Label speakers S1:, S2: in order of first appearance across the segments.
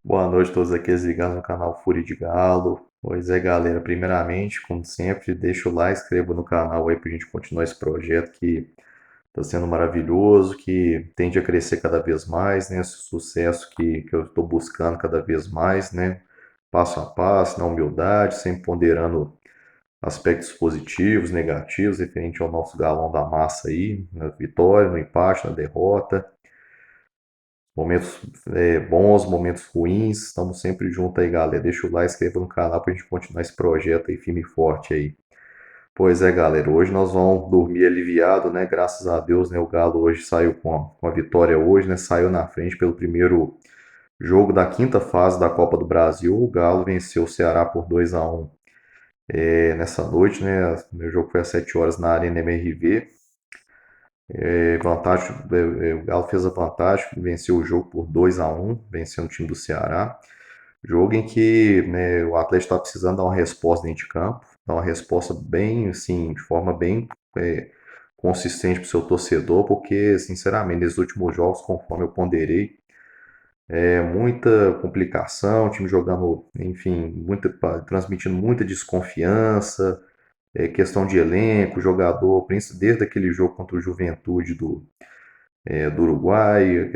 S1: Boa noite a todos aqueles ligados no canal Fúria de Galo. Pois é, galera, primeiramente, como sempre, deixa o like, inscreva no canal aí pra gente continuar esse projeto que está sendo maravilhoso, que tende a crescer cada vez mais, né? Esse sucesso que eu estou buscando cada vez mais, né? Passo a passo, na humildade, sempre ponderando aspectos positivos, negativos, referente ao nosso galão da massa aí, na vitória, no empate, na derrota. Momentos bons, momentos ruins, estamos sempre juntos aí, galera. Deixa o like, inscreva no canal pra gente continuar esse projeto aí firme e forte aí. Pois é, galera, hoje nós vamos dormir aliviado, né? Graças a Deus, né? O Galo hoje saiu com a vitória hoje, né? Saiu na frente pelo primeiro jogo da quinta fase da Copa do Brasil. O Galo venceu o Ceará por 2-1 nessa noite, né? O meu jogo foi às 7 horas na Arena MRV. Vantagem, o Galo fez a vantagem, venceu o jogo por 2-1, vencendo o time do Ceará. Jogo em que, né, o Atlético está precisando dar uma resposta dentro de campo, dar uma resposta bem, assim, de forma bem é, consistente para o seu torcedor, porque, sinceramente, nesses últimos jogos, conforme eu ponderei, muita complicação, o time jogando, enfim, transmitindo muita desconfiança, questão de elenco, jogador, desde aquele jogo contra o Juventude do Uruguai,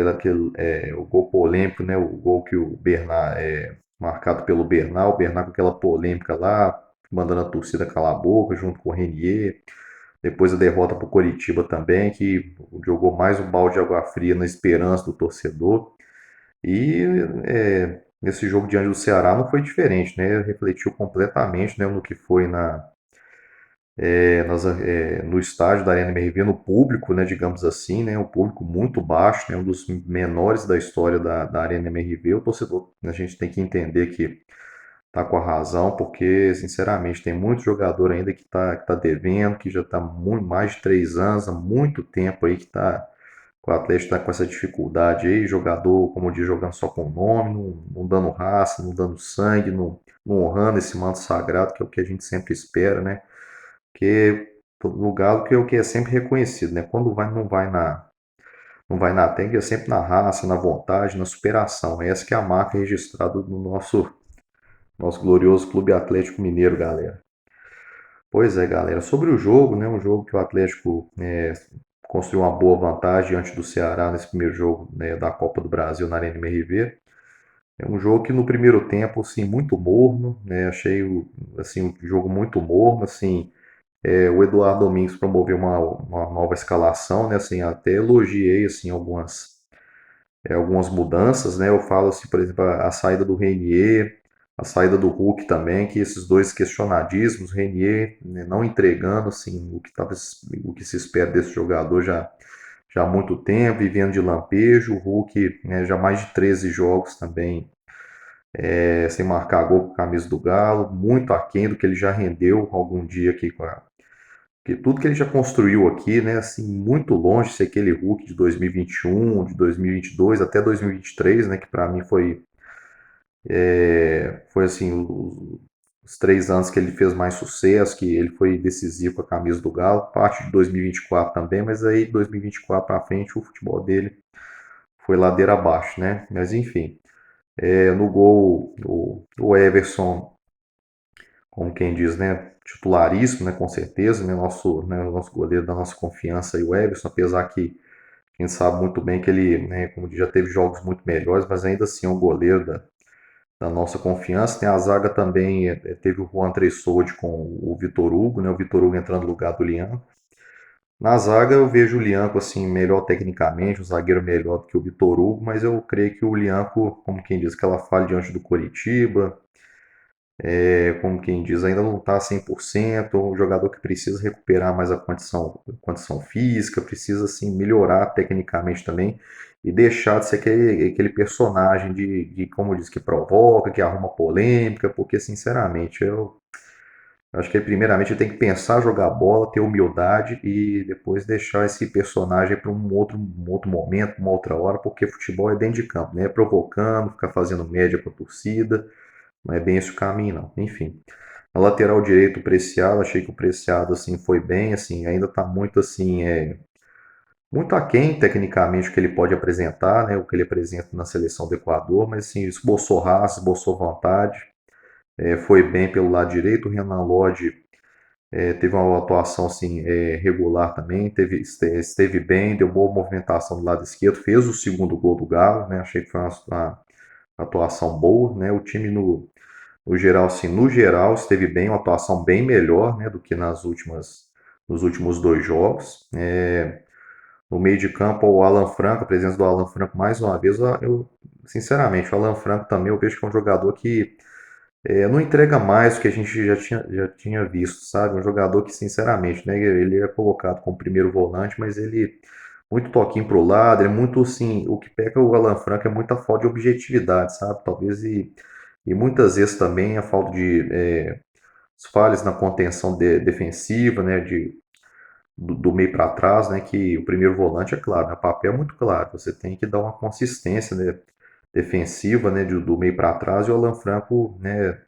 S1: o gol polêmico, né? O gol que o Bernard marcado pelo Bernard, o Bernard com aquela polêmica lá, mandando a torcida calar a boca junto com o Renier. Depois a derrota para o Coritiba também, que jogou mais um balde de água fria na esperança do torcedor. E nesse jogo diante do Ceará não foi diferente, né? Refletiu completamente, né, no que foi no estádio da Arena MRV, no público, né, digamos assim, né, um público muito baixo, né, um dos menores da história da Arena MRV. O torcedor, a gente tem que entender que tá com a razão, porque, sinceramente, tem muito jogador ainda que tá devendo, que já está muito mais de 3 anos, há muito tempo aí que o Atlético está com essa dificuldade aí, jogador, como eu disse, jogando só com o nome, não dando raça, não dando sangue, não honrando esse manto sagrado, que é o que a gente sempre espera, né? Porque no Galo que é o que é sempre reconhecido, né? Quando vai, não vai na técnica, é sempre na raça, na vontade, na superação. Essa que é a marca registrada no nosso glorioso Clube Atlético Mineiro, galera. Pois é, galera. Sobre o jogo, né? Um jogo que o Atlético construiu uma boa vantagem diante do Ceará nesse primeiro jogo, né, da Copa do Brasil na Arena MRV. É um jogo que no primeiro tempo, assim, muito morno, né? Achei assim, um jogo muito morno, assim. O Eduardo Domingos promoveu uma nova escalação, né? Assim, até elogiei assim algumas mudanças, né? Eu falo assim, por exemplo, a saída do Renier, a saída do Hulk também, que esses dois questionadíssimos, Renier, né, não entregando assim o que se espera desse jogador já há muito tempo, vivendo de lampejo, o Hulk, né, já mais de 13 jogos também sem marcar gol com a camisa do Galo, muito aquém do que ele já rendeu algum dia aqui porque tudo que ele já construiu aqui, né, assim, muito longe de ser aquele Hulk de 2021, de 2022 até 2023, né, que para mim foi assim, os 3 anos que ele fez mais sucesso, que ele foi decisivo com a camisa do Galo, parte de 2024 também, mas aí de 2024 para frente o futebol dele foi ladeira abaixo, né? Mas enfim, no gol o Everson, como quem diz, né, titularíssimo, né, com certeza, né, o nosso goleiro da nossa confiança e o Everson, apesar que a gente sabe muito bem que ele, né, como diz, já teve jogos muito melhores, mas ainda assim é um goleiro da nossa confiança. Tem a zaga também, teve o Juan Tressoldi com o Vitor Hugo, né, o Vitor Hugo entrando no lugar do Lian. Na zaga eu vejo o Lianco assim melhor tecnicamente, um zagueiro melhor do que o Vitor Hugo, mas eu creio que o Lianco, como quem diz, que ela falha diante do Coritiba, como quem diz, ainda não está 100%, um jogador que precisa recuperar mais a condição física, precisa assim, melhorar tecnicamente também e deixar de ser aquele personagem como diz, que provoca, que arruma polêmica, porque sinceramente eu acho que primeiramente ele tem que pensar jogar bola, ter humildade e depois deixar esse personagem para um outro momento, uma outra hora, porque futebol é dentro de campo, né? É provocando, ficar fazendo média com a torcida, não é bem esse o caminho, não. Enfim. Na lateral direito, o Preciado, achei que o Preciado assim foi bem, assim, ainda está muito assim, muito aquém tecnicamente o que ele pode apresentar, né, o que ele apresenta na seleção do Equador, mas assim, esboçou raça, esboçou vontade, foi bem pelo lado direito. O Renan Lodge teve uma atuação assim, regular também, esteve bem, deu boa movimentação do lado esquerdo, fez o segundo gol do Galo, né, achei que foi uma atuação boa, né, o time no geral, assim, no geral esteve bem, uma atuação bem melhor, né, do que nos últimos dois jogos. No meio de campo, o Alan Franco, a presença do Alan Franco mais uma vez, sinceramente, o Alan Franco também eu vejo que é um jogador que não entrega mais do que a gente já tinha visto, sabe? Um jogador que, sinceramente, né, ele é colocado como primeiro volante, mas ele muito toquinho pro lado, ele é muito assim, o que pega o Alan Franco é muita falta de objetividade, sabe? Talvez e muitas vezes também a falta de as falhas na contenção defensiva, né, do meio para trás, né, que o primeiro volante, é claro, né, o papel é muito claro, você tem que dar uma consistência, né, defensiva, né, do meio para trás, e o Alan Franco, né,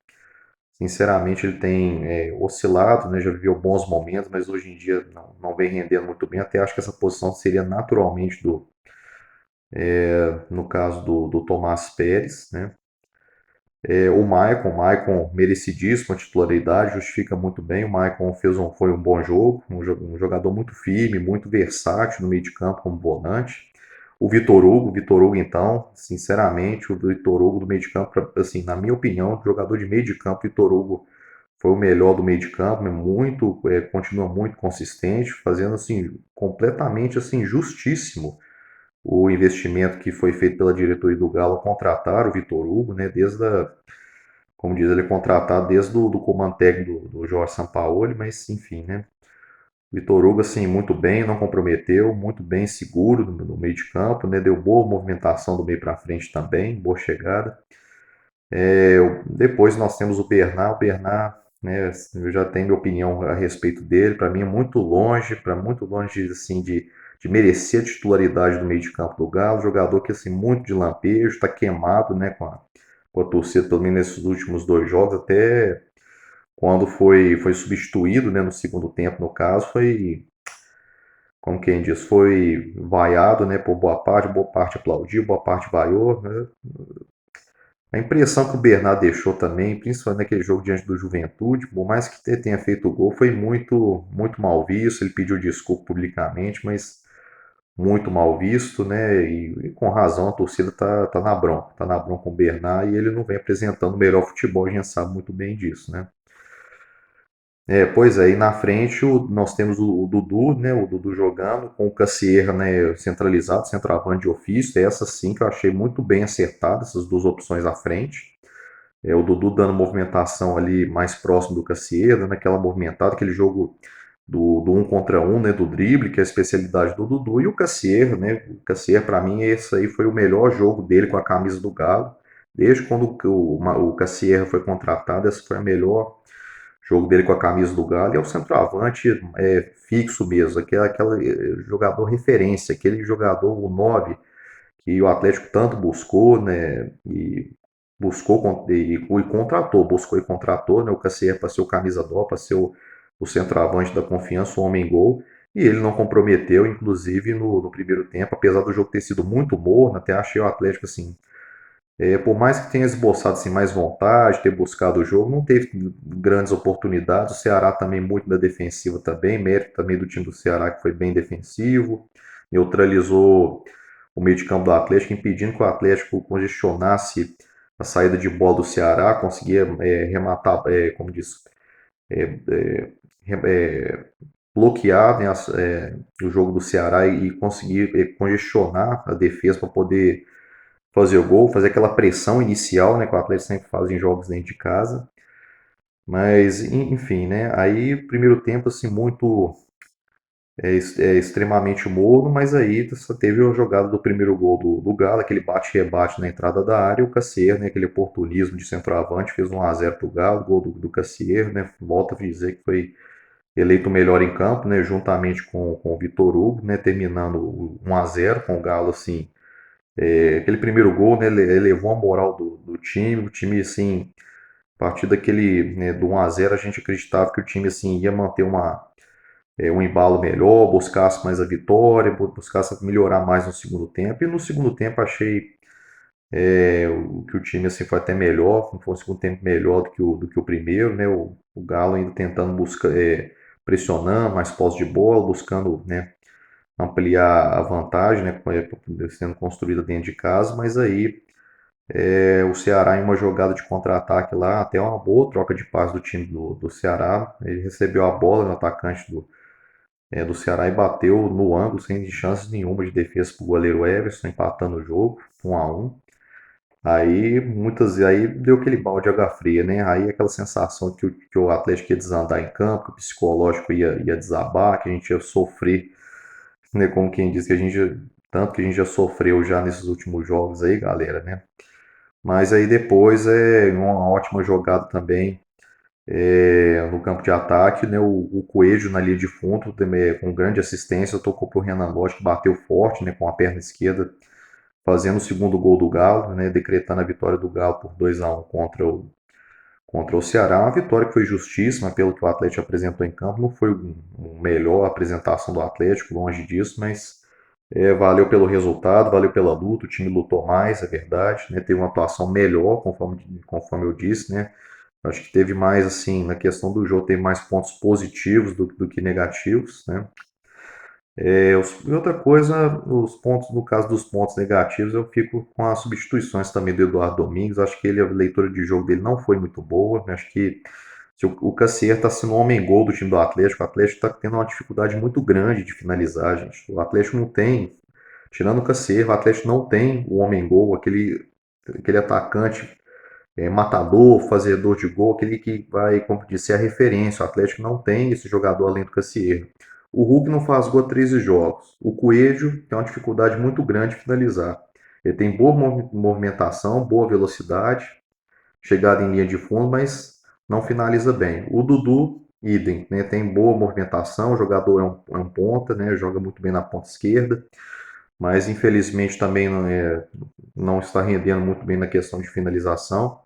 S1: sinceramente, ele tem oscilado, né, já viveu bons momentos, mas hoje em dia não vem rendendo muito bem, até acho que essa posição seria naturalmente no caso do Tomás Pérez, né. O Maicon merecidíssimo a titularidade, justifica muito bem. O Maicon foi um bom jogo, um jogador muito firme, muito versátil no meio de campo como volante. O Vitor Hugo então, sinceramente, o Vitor Hugo do meio de campo, assim, na minha opinião, jogador de meio de campo, o Vitor Hugo foi o melhor do meio de campo, continua muito consistente, fazendo assim completamente assim justíssimo o investimento que foi feito pela diretoria do Galo contratar o Vitor Hugo, né, como diz, ele é contratado desde do comando técnico do Jorge Sampaoli, mas enfim, né? Vitor Hugo, assim, muito bem, não comprometeu, muito bem, seguro no meio de campo, né? Deu boa movimentação do meio para frente também, boa chegada. Depois nós temos o Bernard, né? Eu já tenho minha opinião a respeito dele, para mim é muito longe, assim, de merecer a titularidade do meio de campo do Galo, jogador que, assim, muito de lampejo, está queimado, né, com a torcida também nesses últimos dois jogos, até quando foi substituído, né, no segundo tempo, no caso, foi, como quem diz, foi vaiado, né, por boa parte aplaudiu, boa parte vaiou, né? A impressão que o Bernard deixou também, principalmente naquele jogo diante do Juventude, por mais que tenha feito o gol, foi muito mal visto. Ele pediu desculpa publicamente, mas muito mal visto, né? E com razão a torcida tá na bronca com o Bernard e ele não vem apresentando o melhor futebol, a gente sabe muito bem disso, né? Pois é, e na frente nós temos o Dudu, né? O Dudu jogando com o Cassierra, né? Centralizado, centroavante de ofício. Essa sim que eu achei muito bem acertada, essas duas opções à frente. O Dudu dando movimentação ali mais próximo do Cassierra, dando aquela movimentada, aquele jogo do um contra um, né? Do drible, que é a especialidade do Dudu. E o Cassierra, né? O Cassierra, para mim, esse aí foi o melhor jogo dele com a camisa do Galo. Desde quando o Cassierra foi contratado, essa foi a melhor jogo dele com a camisa do Galo, e é o centroavante fixo mesmo, aquele jogador referência, aquele jogador, o 9, que o Atlético tanto buscou, né, e buscou e contratou, né, o Cassier para ser o camisa dó, para ser o centroavante da confiança, o homem-gol, e ele não comprometeu, inclusive no primeiro tempo, apesar do jogo ter sido muito morno, até achei o Atlético assim, por mais que tenha esboçado assim, mais vontade, ter buscado o jogo, não teve grandes oportunidades. O Ceará também muito da defensiva também, mérito também do time do Ceará que foi bem defensivo, neutralizou o meio de campo do Atlético, impedindo que o Atlético congestionasse a saída de bola do Ceará, conseguia rematar, como diz, é, é, é, bloquear, né, o jogo do Ceará e conseguir congestionar a defesa para poder fazer o gol, fazer aquela pressão inicial, né, que o Atlético sempre faz em jogos dentro de casa. Mas, enfim, né, aí primeiro tempo, assim, extremamente morno, mas aí só teve a jogada do primeiro gol do Galo, aquele bate-rebate na entrada da área, e o Cassier, né, aquele oportunismo de centroavante, fez 1-0 pro Galo, gol do Cassier, né, volta a dizer que foi eleito o melhor em campo, né, juntamente com o Vitor Hugo, né, terminando 1-0 com o Galo, assim, aquele primeiro gol, né, elevou a moral do time. O time, assim, a partir daquele, né, do 1-0, a gente acreditava que o time, assim, ia manter um embalo melhor, buscasse mais a vitória, buscasse melhorar mais no segundo tempo. E no segundo tempo achei que o time assim, foi até melhor, foi um segundo tempo melhor do que o primeiro, né? O Galo ainda tentando buscar, pressionando, mais posse de bola, buscando, né, ampliar a vantagem, né, sendo construída dentro de casa, mas aí o Ceará em uma jogada de contra-ataque lá, até uma boa troca de passe do time do Ceará, ele recebeu a bola no atacante do Ceará e bateu no ângulo sem chances nenhuma de defesa para o goleiro Everson, empatando o jogo, 1-1. Aí deu aquele balde de água fria, né? Aí aquela sensação que o Atlético ia desandar em campo, que o psicológico ia desabar, que a gente ia sofrer, né? Como quem diz que tanto que a gente já sofreu já nesses últimos jogos aí, galera, né? Mas aí depois uma ótima jogada também no campo de ataque, né? O Coelho na linha de fundo, também, com grande assistência, tocou pro Renan Lodge, que bateu forte, né? Com a perna esquerda, fazendo o segundo gol do Galo, né? Decretando a vitória do Galo por 2-1 contra o Ceará. Uma vitória que foi justíssima pelo que o Atlético apresentou em campo. Não foi uma melhor apresentação do Atlético, longe disso, mas valeu pelo resultado, valeu pela luta. O time lutou mais, é verdade, né? Teve uma atuação melhor, conforme eu disse, né? Acho que teve mais, assim, na questão do jogo, teve mais pontos positivos do que negativos, né? E outra coisa, os pontos, no caso dos pontos negativos, eu fico com as substituições também do Eduardo Domingues. Acho que a leitura de jogo dele não foi muito boa. Acho que se o Cassier está sendo um homem-gol do time do Atlético, o Atlético está tendo uma dificuldade muito grande de finalizar, gente. O Atlético não tem, tirando o Cassier, o Atlético não tem o homem-gol, aquele atacante matador, fazedor de gol, aquele que vai, como disse, ser a referência. O Atlético não tem esse jogador além do Cassier. O Hulk não faz gol há 13 jogos. O Coelho tem uma dificuldade muito grande de finalizar. Ele tem boa movimentação, boa velocidade, chegada em linha de fundo, mas não finaliza bem. O Dudu, idem, né? Tem boa movimentação, o jogador é um ponta, né? Joga muito bem na ponta esquerda, mas infelizmente também não está rendendo muito bem na questão de finalização.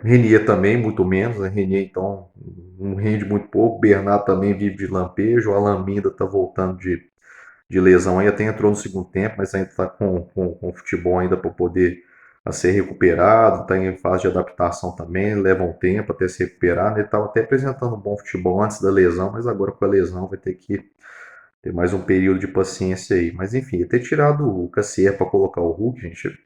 S1: Renier também, muito menos, né? Renier, então, não rende muito pouco. Bernard também vive de lampejo. O Alan Minda está voltando de lesão aí, até entrou no segundo tempo, mas ainda está com futebol ainda para poder ser recuperado. Está em fase de adaptação também, leva um tempo até se recuperar, né? Ele estava até apresentando um bom futebol antes da lesão, mas agora com a lesão vai ter que ter mais um período de paciência aí. Mas enfim, ter tirado o Cassier para colocar o Hulk, gente,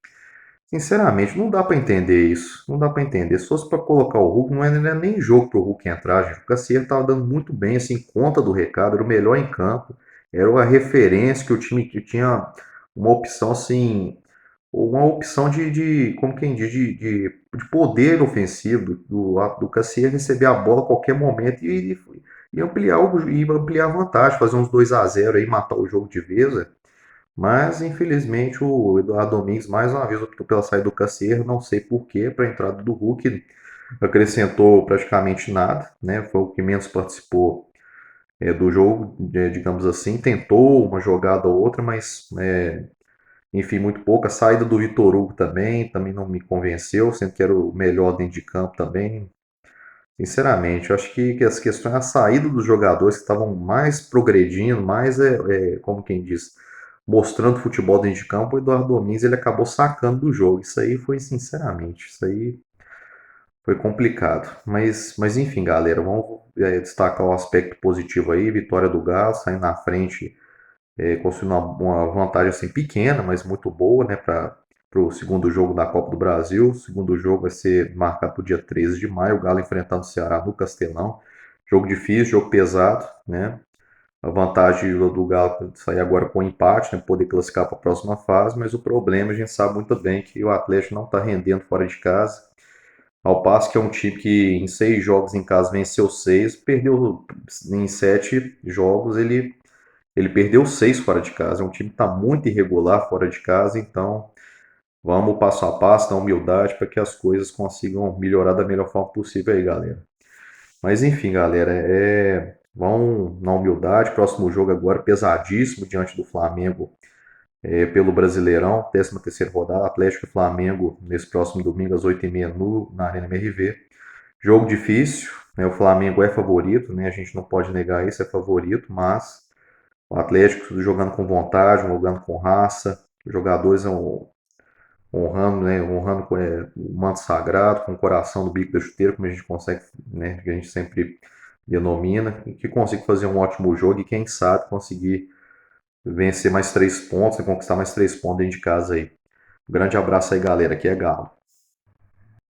S1: sinceramente, não dá pra entender isso. Não dá pra entender. Se fosse pra colocar o Hulk, não é nem jogo pro Hulk entrar, gente. O Cassiano tava dando muito bem, assim, conta do recado, era o melhor em campo, era a referência que o time que tinha uma opção, assim, uma opção como quem diz, de poder ofensivo do Cassiano receber a bola a qualquer momento e ampliar a vantagem, fazer uns 2-0 aí, matar o jogo de vez, né? Mas, infelizmente, o Eduardo Domingues mais uma vez optou pela saída do Cassier, não sei por quê, para a entrada do Hulk, acrescentou praticamente nada, né? Foi o que menos participou do jogo, digamos assim, tentou uma jogada ou outra, mas, enfim, muito pouco. A saída do Vitor Hugo também não me convenceu, sendo que era o melhor dentro de campo também. Sinceramente, eu acho que as questões, a saída dos jogadores que estavam mais progredindo, mais, como quem diz, mostrando futebol dentro de campo, o Eduardo Domingues ele acabou sacando do jogo. Isso aí foi, sinceramente, isso aí foi complicado. Mas enfim, galera, vamos destacar o aspecto positivo aí, vitória do Galo, saindo na frente, construindo uma vantagem assim pequena, mas muito boa, né, para o segundo jogo da Copa do Brasil. O segundo jogo vai ser marcado para o dia 13 de maio, o Galo enfrentando o Ceará no Castelão. Jogo difícil, jogo pesado, né? A vantagem do Galo sair agora com empate, né, poder classificar para a próxima fase, mas o problema a gente sabe muito bem que o Atlético não está rendendo fora de casa. Ao passo que é um time que em 6 jogos em casa venceu 6, perdeu em 7 jogos, ele perdeu 6 fora de casa. É um time que está muito irregular fora de casa, então vamos passo a passo, na humildade, para que as coisas consigam melhorar da melhor forma possível aí, galera. Mas enfim, galera, vão na humildade. Próximo jogo agora pesadíssimo diante do Flamengo pelo Brasileirão, 13ª rodada, Atlético e Flamengo nesse próximo domingo às 8h30 na Arena MRV. Jogo difícil, né? O Flamengo é favorito, né? A gente não pode negar isso, é favorito, mas o Atlético jogando com vontade, jogando com raça, os jogadores honrando, né? Honrando o manto sagrado, com o coração do bico da chuteira, como a gente consegue, né? Que a gente sempre denomina, e que consiga fazer um ótimo jogo e quem sabe conseguir vencer mais 3 pontos e conquistar mais 3 pontos dentro de casa aí. Um grande abraço aí, galera. Aqui é Galo.